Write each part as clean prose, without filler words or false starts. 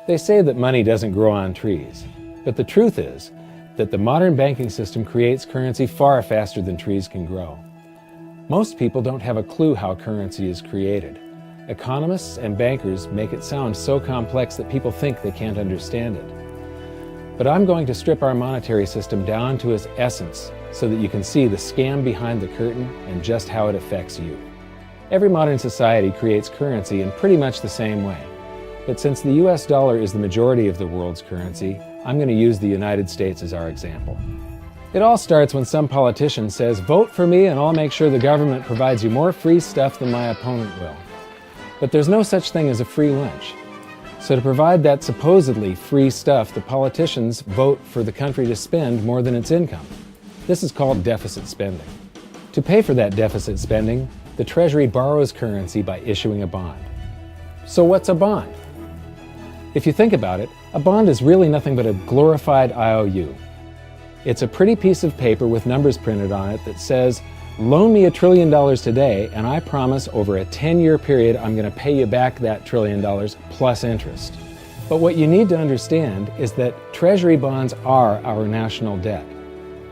They say that money doesn't grow on trees, but the truth is that the modern banking system creates currency far faster than trees can grow. Most people don't have a clue how currency is created. Economists and bankers make it sound so complex that people think they can't understand it. But I'm going to strip our monetary system down to its essence so that you can see the scam behind the curtain and just how it affects you. Every modern society creates currency in pretty much the same way. But since the US dollar is the majority of the world's currency, I'm going to use the United States as our example. It all starts when some politician says, "Vote for me and I'll make sure the government provides you more free stuff than my opponent will." But there's no such thing as a free lunch. So to provide that supposedly free stuff, the politicians vote for the country to spend more than its income. This is called deficit spending. To pay for that deficit spending, the Treasury borrows currency by issuing a bond. So what's a bond? If you think about it, a bond is really nothing but a glorified IOU. It's a pretty piece of paper with numbers printed on it that says, "Loan me $1 trillion today, and I promise over a 10-year period I'm going to pay you back that $1 trillion plus interest." But what you need to understand is that Treasury bonds are our national debt.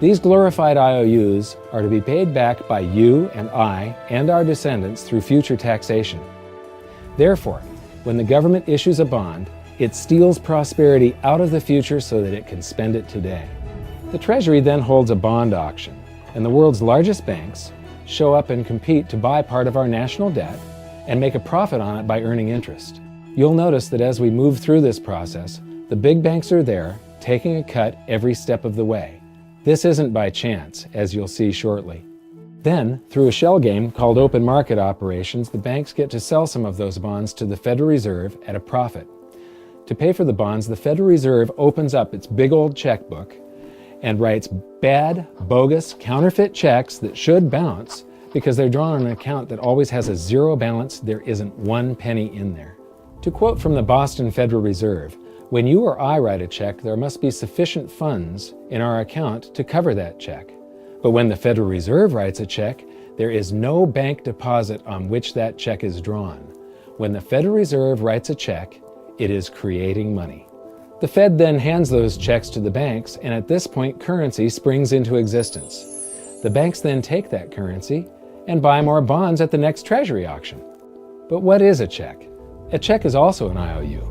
These glorified IOUs are to be paid back by you and I and our descendants through future taxation. Therefore, when the government issues a bond, it steals prosperity out of the future so that it can spend it today. The Treasury then holds a bond auction, and the world's largest banks show up and compete to buy part of our national debt and make a profit on it by earning interest. You'll notice that as we move through this process, the big banks are there, taking a cut every step of the way. This isn't by chance, as you'll see shortly. Then, through a shell game called open market operations, the banks get to sell some of those bonds to the Federal Reserve at a profit. To pay for the bonds, the Federal Reserve opens up its big old checkbook and writes bad, bogus, counterfeit checks that should bounce because they're drawn on an account that always has a zero balance. There isn't one penny in there. To quote from the Boston Federal Reserve, "When you or I write a check, there must be sufficient funds in our account to cover that check. But when the Federal Reserve writes a check, there is no bank deposit on which that check is drawn. When the Federal Reserve writes a check, it is creating money." The Fed then hands those checks to the banks, and at this point, currency springs into existence. The banks then take that currency and buy more bonds at the next Treasury auction. But what is a check? A check is also an IOU.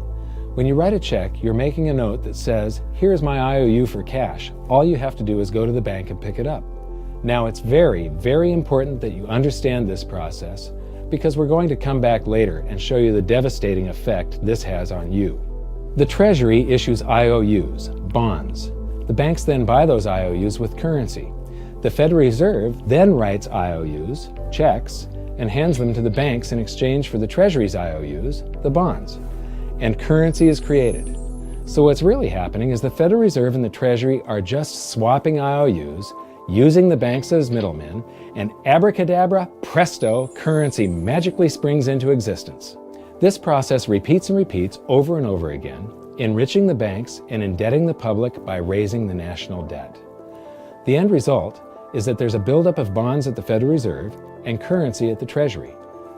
When you write a check, you're making a note that says, "Here's my IOU for cash. All you have to do is go to the bank and pick it up." Now, it's very, very important that you understand this process because we're going to come back later and show you the devastating effect this has on you. The Treasury issues IOUs, bonds. The banks then buy those IOUs with currency. The Federal Reserve then writes IOUs, checks, and hands them to the banks in exchange for the Treasury's IOUs, the bonds. And currency is created. So what's really happening is the Federal Reserve and the Treasury are just swapping IOUs, using the banks as middlemen, and abracadabra, presto, currency magically springs into existence. This process repeats and repeats over and over again, enriching the banks and indebting the public by raising the national debt. The end result is that there's a buildup of bonds at the Federal Reserve and currency at the Treasury.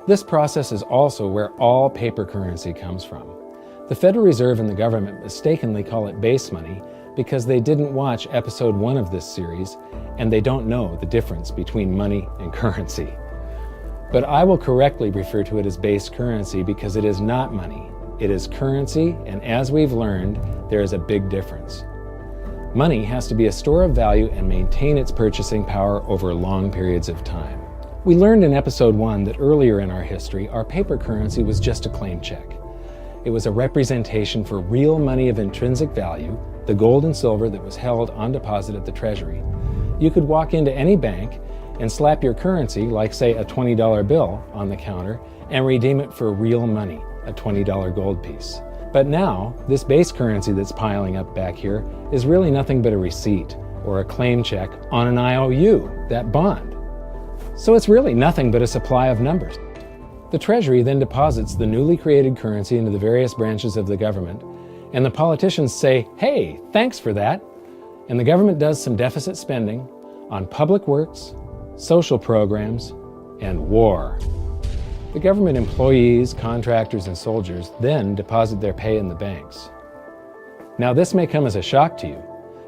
This process is also where all paper currency comes from. The Federal Reserve and the government mistakenly call it base money because they didn't watch episode 1 of this series and they don't know the difference between money and currency. But I will correctly refer to it as base currency because it is not money. It is currency, and as we've learned, there is a big difference. Money has to be a store of value and maintain its purchasing power over long periods of time. We learned in episode 1 that earlier in our history, our paper currency was just a claim check. It was a representation for real money of intrinsic value, the gold and silver that was held on deposit at the Treasury. You could walk into any bank and slap your currency, like say a $20 bill, on the counter and redeem it for real money, a $20 gold piece. But now, this base currency that's piling up back here is really nothing but a receipt or a claim check on an IOU, that bond. So it's really nothing but a supply of numbers. The Treasury then deposits the newly created currency into the various branches of the government, and the politicians say, "Hey, thanks for that." And the government does some deficit spending on public works, social programs, and war. The government employees, contractors, and soldiers then deposit their pay in the banks. Now, this may come as a shock to you,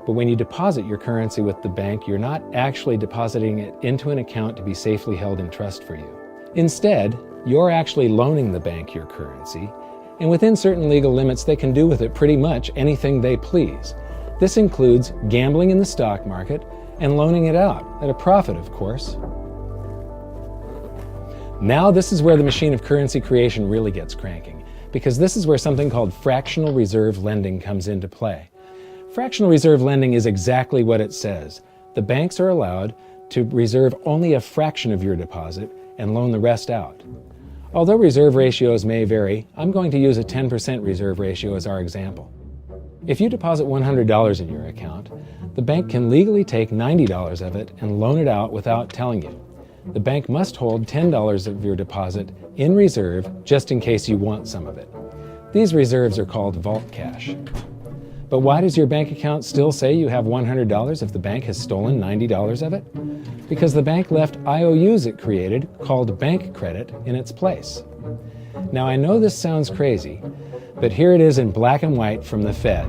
but when you deposit your currency with the bank, you're not actually depositing it into an account to be safely held in trust for you. Instead, you're actually loaning the bank your currency, and within certain legal limits, they can do with it pretty much anything they please. This includes gambling in the stock market and loaning it out, at a profit, of course. Now this is where the machine of currency creation really gets cranking, because this is where something called fractional reserve lending comes into play. Fractional reserve lending is exactly what it says. The banks are allowed to reserve only a fraction of your deposit and loan the rest out. Although reserve ratios may vary, I'm going to use a 10% reserve ratio as our example. If you deposit $100 in your account, the bank can legally take $90 of it and loan it out without telling you. The bank must hold $10 of your deposit in reserve just in case you want some of it. These reserves are called vault cash. But why does your bank account still say you have $100 if the bank has stolen $90 of it? Because the bank left IOUs it created, called bank credit, in its place. Now I know this sounds crazy, but here it is in black and white from the Fed.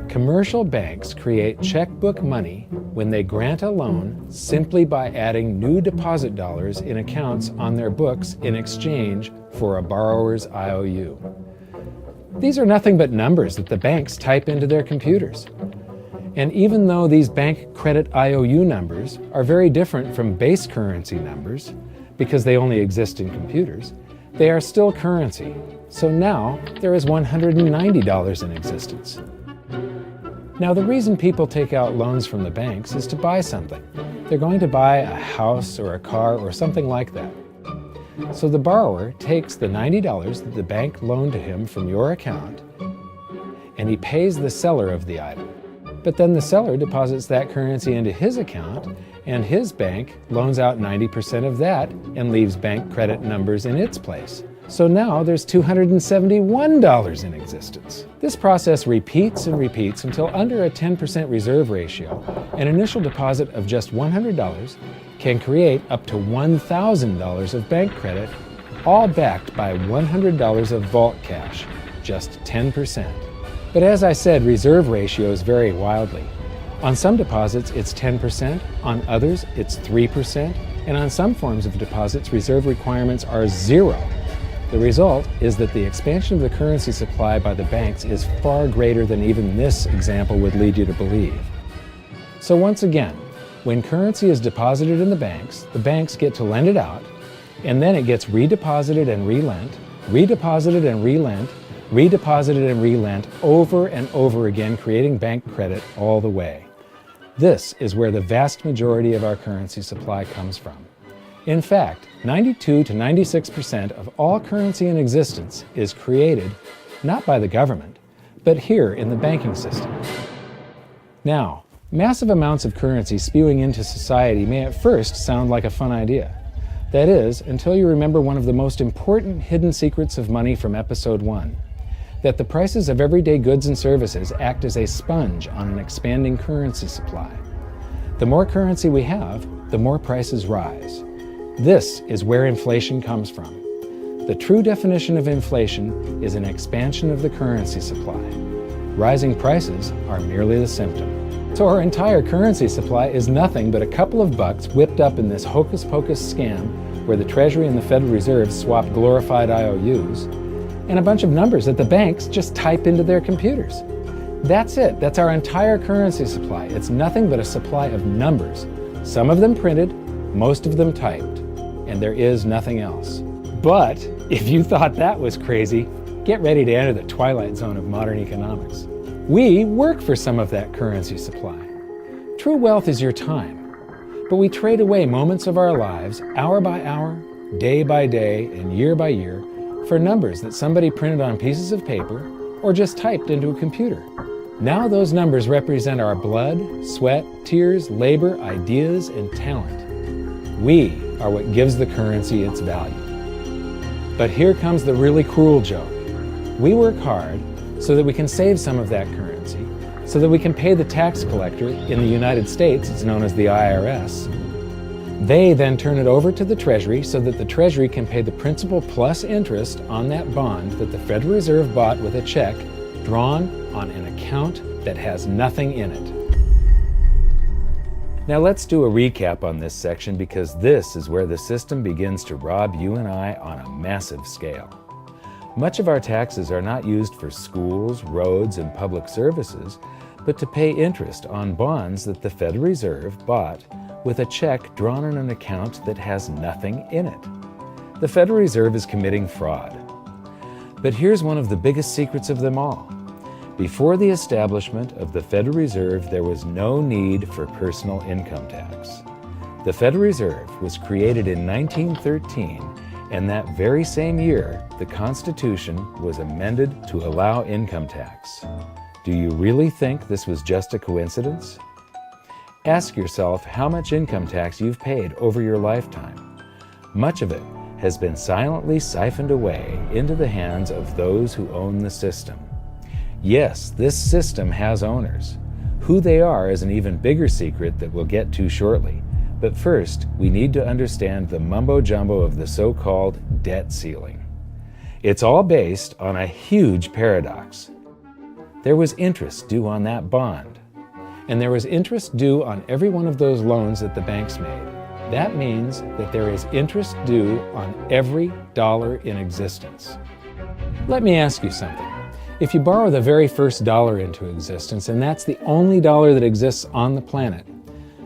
Commercial banks create checkbook money when they grant a loan simply by adding new deposit dollars in accounts on their books in exchange for a borrower's IOU. These are nothing but numbers that the banks type into their computers. And even though these bank credit IOU numbers are very different from base currency numbers, because they only exist in computers, they are still currency. So now there is $190 in existence. Now, the reason people take out loans from the banks is to buy something. They're going to buy a house or a car or something like that. So the borrower takes the $90 that the bank loaned to him from your account, and he pays the seller of the item. But then the seller deposits that currency into his account, and his bank loans out 90% of that and leaves bank credit numbers in its place. So now there's $271 in existence. This process repeats and repeats until under a 10% reserve ratio, an initial deposit of just $100 can create up to $1,000 of bank credit, all backed by $100 of vault cash, just 10%. But as I said, reserve ratios vary wildly. On some deposits, it's 10%, on others, it's 3%, and on some forms of deposits, reserve requirements are 0. The result is that the expansion of the currency supply by the banks is far greater than even this example would lead you to believe. So once again, when currency is deposited in the banks get to lend it out, and then it gets redeposited and relent, redeposited and relent, redeposited and relent over and over again, creating bank credit all the way. This is where the vast majority of our currency supply comes from. In fact, 92 to 96% of all currency in existence is created not by the government, but here in the banking system. Now, massive amounts of currency spewing into society may at first sound like a fun idea. That is, until you remember one of the most important hidden secrets of money from episode 1, that the prices of everyday goods and services act as a sponge on an expanding currency supply. The more currency we have, the more prices rise. This is where inflation comes from. The true definition of inflation is an expansion of the currency supply. Rising prices are merely the symptom. So our entire currency supply is nothing but a couple of bucks whipped up in this hocus-pocus scam where the Treasury and the Federal Reserve swap glorified IOUs, and a bunch of numbers that the banks just type into their computers. That's it. That's our entire currency supply. It's nothing but a supply of numbers. Some of them printed, most of them typed. And there is nothing else. But if you thought that was crazy, get ready to enter the twilight zone of modern economics. We work for some of that currency supply. True wealth is your time, but we trade away moments of our lives, hour by hour, day by day, and year by year, for numbers that somebody printed on pieces of paper or just typed into a computer. Now those numbers represent our blood, sweat, tears, labor, ideas, and talent. We are what gives the currency its value. But here comes the really cruel joke. We work hard so that we can save some of that currency, so that we can pay the tax collector in the United States, it's known as the IRS, They then turn it over to the Treasury so that the Treasury can pay the principal plus interest on that bond that the Federal Reserve bought with a check drawn on an account that has nothing in it. Now let's do a recap on this section, because this is where the system begins to rob you and I on a massive scale. Much of our taxes are not used for schools, roads, and public services, but to pay interest on bonds that the Federal Reserve bought with a check drawn on an account that has nothing in it. The Federal Reserve is committing fraud. But here's one of the biggest secrets of them all. Before the establishment of the Federal Reserve, there was no need for personal income tax. The Federal Reserve was created in 1913, and that very same year, the Constitution was amended to allow income tax. Do you really think this was just a coincidence? Ask yourself how much income tax you've paid over your lifetime. Much of it has been silently siphoned away into the hands of those who own the system. Yes, this system has owners. Who they are is an even bigger secret that we'll get to shortly. But first, we need to understand the mumbo-jumbo of the so-called debt ceiling. It's all based on a huge paradox. There was interest due on that bond, and there was interest due on every one of those loans that the banks made. That means that there is interest due on every dollar in existence. Let me ask you something. If you borrow the very first dollar into existence, and that's the only dollar that exists on the planet,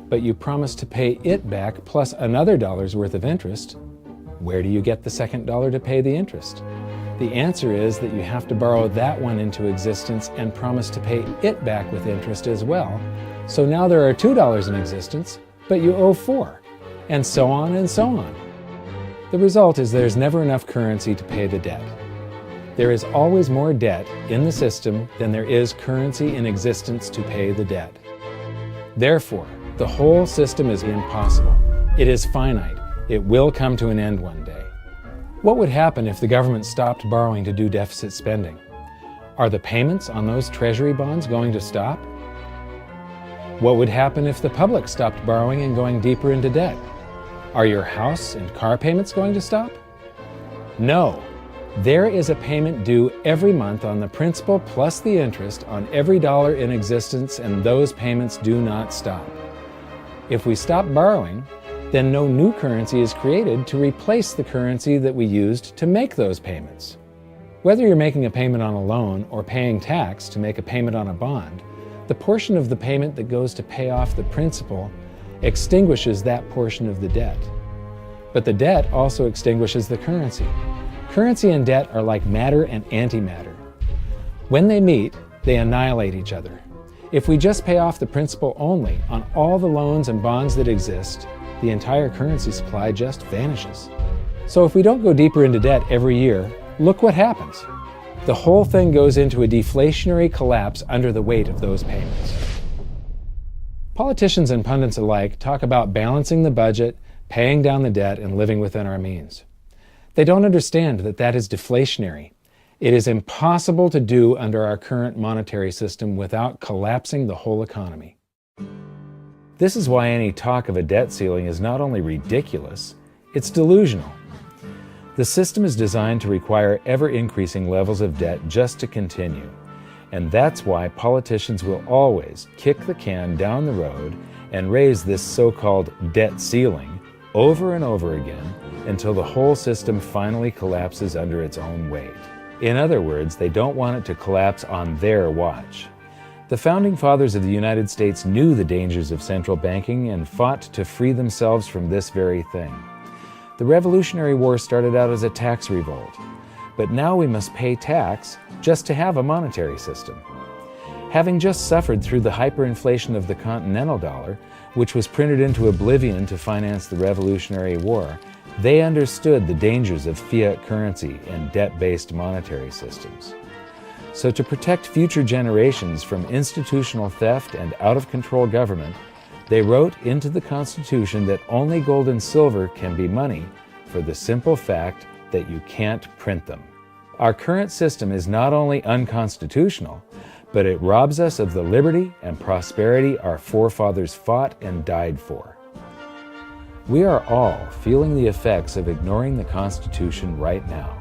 but you promise to pay it back plus another dollar's worth of interest, where do you get the second dollar to pay the interest? The answer is that you have to borrow that one into existence and promise to pay it back with interest as well. So now there are $2 in existence, but you owe $4, and so on and so on. The result is there's never enough currency to pay the debt. There is always more debt in the system than there is currency in existence to pay the debt. Therefore, the whole system is impossible. It is finite. It will come to an end one day. What would happen if the government stopped borrowing to do deficit spending? Are the payments on those treasury bonds going to stop? What would happen if the public stopped borrowing and going deeper into debt? Are your house and car payments going to stop? No. There is a payment due every month on the principal plus the interest on every dollar in existence, and those payments do not stop. If we stop borrowing, then no new currency is created to replace the currency that we used to make those payments. Whether you're making a payment on a loan or paying tax to make a payment on a bond, the portion of the payment that goes to pay off the principal extinguishes that portion of the debt. But the debt also extinguishes the currency. Currency and debt are like matter and antimatter. When they meet, they annihilate each other. If we just pay off the principal only on all the loans and bonds that exist, the entire currency supply just vanishes. So if we don't go deeper into debt every year, look what happens. The whole thing goes into a deflationary collapse under the weight of those payments. Politicians and pundits alike talk about balancing the budget, paying down the debt, and living within our means. They don't understand that that is deflationary. It is impossible to do under our current monetary system without collapsing the whole economy. This is why any talk of a debt ceiling is not only ridiculous, it's delusional. The system is designed to require ever-increasing levels of debt just to continue. And that's why politicians will always kick the can down the road and raise this so-called debt ceiling over and over again until the whole system finally collapses under its own weight. In other words, they don't want it to collapse on their watch. The Founding Fathers of the United States knew the dangers of central banking and fought to free themselves from this very thing. The Revolutionary War started out as a tax revolt, but now we must pay tax just to have a monetary system. Having just suffered through the hyperinflation of the continental dollar, which was printed into oblivion to finance the Revolutionary War, they understood the dangers of fiat currency and debt-based monetary systems. So to protect future generations from institutional theft and out-of-control government, they wrote into the Constitution that only gold and silver can be money for the simple fact that you can't print them. Our current system is not only unconstitutional, but it robs us of the liberty and prosperity our forefathers fought and died for. We are all feeling the effects of ignoring the Constitution right now.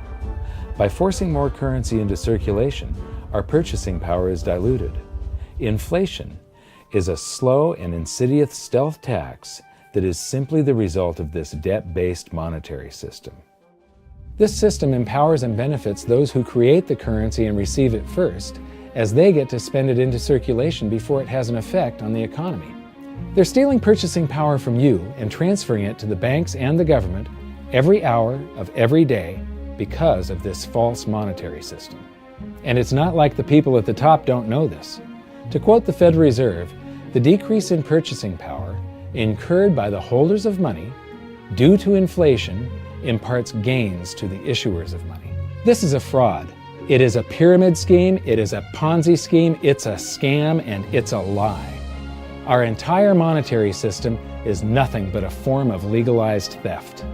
By forcing more currency into circulation, our purchasing power is diluted. Inflation is a slow and insidious stealth tax that is simply the result of this debt-based monetary system. This system empowers and benefits those who create the currency and receive it first, as they get to spend it into circulation before it has an effect on the economy. They're stealing purchasing power from you and transferring it to the banks and the government every hour of every day because of this false monetary system. And it's not like the people at the top don't know this. To quote the Federal Reserve, the decrease in purchasing power incurred by the holders of money due to inflation imparts gains to the issuers of money. This is a fraud. It is a pyramid scheme, it is a Ponzi scheme, it's a scam, and it's a lie. Our entire monetary system is nothing but a form of legalized theft.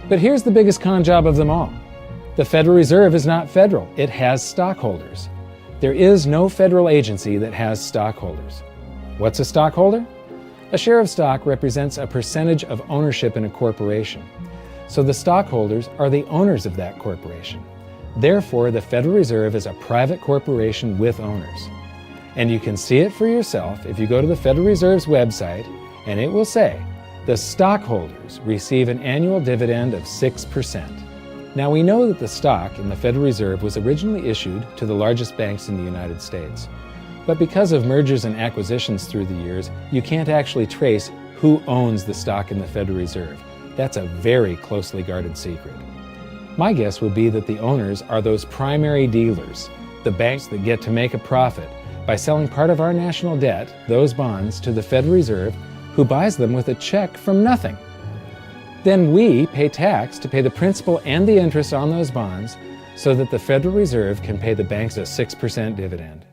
But here's the biggest con job of them all. The Federal Reserve is not federal, it has stockholders. There is no federal agency that has stockholders. What's a stockholder? A share of stock represents a percentage of ownership in a corporation. So the stockholders are the owners of that corporation. Therefore, the Federal Reserve is a private corporation with owners. And you can see it for yourself if you go to the Federal Reserve's website, and it will say, the stockholders receive an annual dividend of 6%. Now we know that the stock in the Federal Reserve was originally issued to the largest banks in the United States. But because of mergers and acquisitions through the years, you can't actually trace who owns the stock in the Federal Reserve. That's a very closely guarded secret. My guess would be that the owners are those primary dealers, the banks that get to make a profit by selling part of our national debt, those bonds, to the Federal Reserve, who buys them with a check from nothing. Then we pay tax to pay the principal and the interest on those bonds so that the Federal Reserve can pay the banks a 6% dividend.